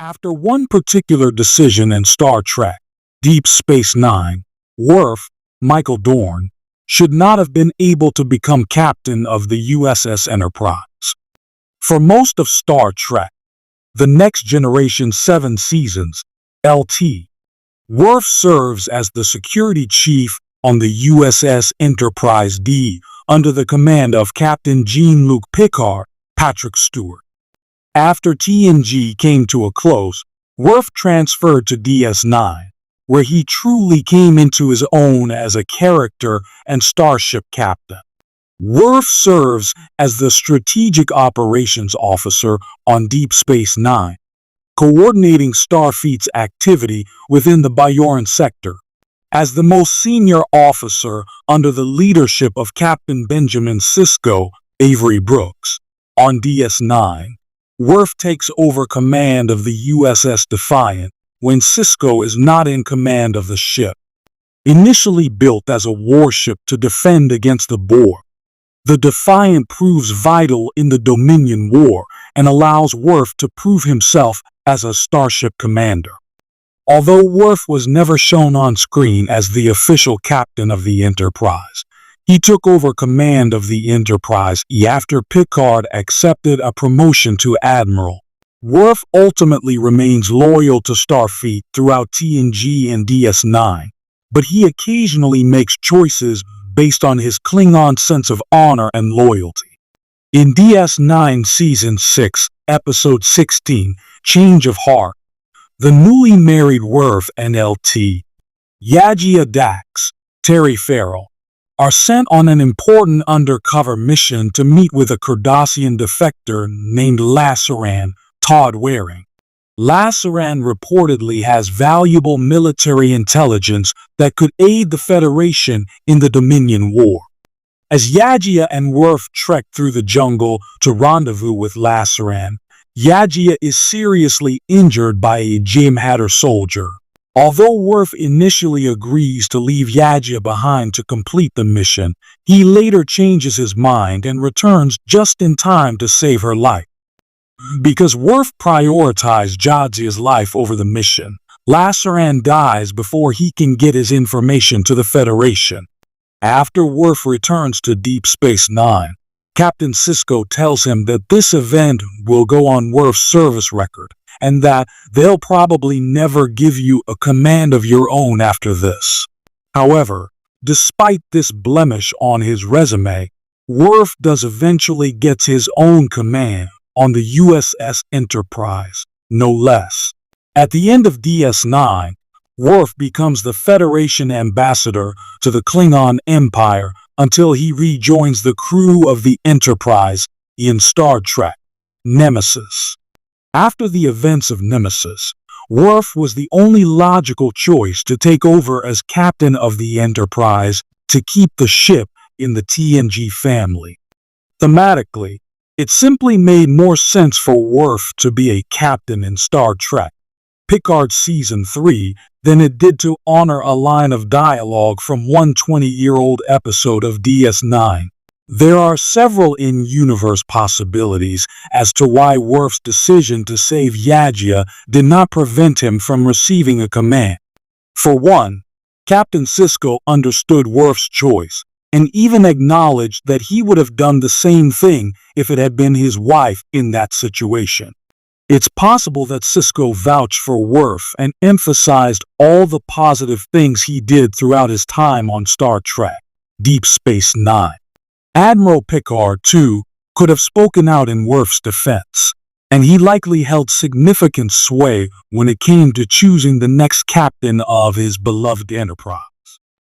After one particular decision in Star Trek, Deep Space Nine, Worf, Michael Dorn, should not have been able to become captain of the USS Enterprise. For most of Star Trek, the Next Generation 7 seasons, LT, Worf serves as the security chief on the USS Enterprise D under the command of Captain Jean-Luc Picard, Patrick Stewart. After TNG came to a close, Worf transferred to DS9, where he truly came into his own as a character and starship captain. Worf serves as the Strategic Operations Officer on Deep Space Nine, coordinating Starfleet's activity within the Bajoran sector. As the most senior officer under the leadership of Captain Benjamin Sisko Avery Brooks on DS9, Worf takes over command of the USS Defiant when Sisko is not in command of the ship. Initially built as a warship to defend against the Borg, the Defiant proves vital in the Dominion War and allows Worf to prove himself as a starship commander. Although Worf was never shown on screen as the official captain of the Enterprise, he took over command of the Enterprise after Picard accepted a promotion to Admiral. Worf ultimately remains loyal to Starfleet throughout TNG and DS9, but he occasionally makes choices based on his Klingon sense of honor and loyalty. In DS9 Season 6, Episode 16, Change of Heart, the newly married Worf and LT, Yajia Dax, Terry Farrell, are sent on an important undercover mission to meet with a Cardassian defector named Lasseran Todd Waring. Lasseran reportedly has valuable military intelligence that could aid the Federation in the Dominion War. As Yajia and Worf trek through the jungle to rendezvous with Lasseran, Yajia is seriously injured by a Jem'Hadar soldier. Although Worf initially agrees to leave Yajia behind to complete the mission, he later changes his mind and returns just in time to save her life. Because Worf prioritized Yajia's life over the mission, Lasseran dies before he can get his information to the Federation. After Worf returns to Deep Space Nine, Captain Sisko tells him that this event will go on Worf's service record, and that they'll probably never give you a command of your own after this. However, despite this blemish on his resume, Worf does eventually get his own command on the USS Enterprise, no less. At the end of DS9, Worf becomes the Federation ambassador to the Klingon Empire until he rejoins the crew of the Enterprise in Star Trek, Nemesis. After the events of Nemesis, Worf was the only logical choice to take over as captain of the Enterprise to keep the ship in the TNG family. Thematically, it simply made more sense for Worf to be a captain in Star Trek, Picard Season 3, than it did to honor a line of dialogue from one 20-year-old episode of DS9. There are several in-universe possibilities as to why Worf's decision to save Yajia did not prevent him from receiving a command. For one, Captain Sisko understood Worf's choice, and even acknowledged that he would have done the same thing if it had been his wife in that situation. It's possible that Sisko vouched for Worf and emphasized all the positive things he did throughout his time on Star Trek, Deep Space Nine. Admiral Picard, too, could have spoken out in Worf's defense, and he likely held significant sway when it came to choosing the next captain of his beloved Enterprise.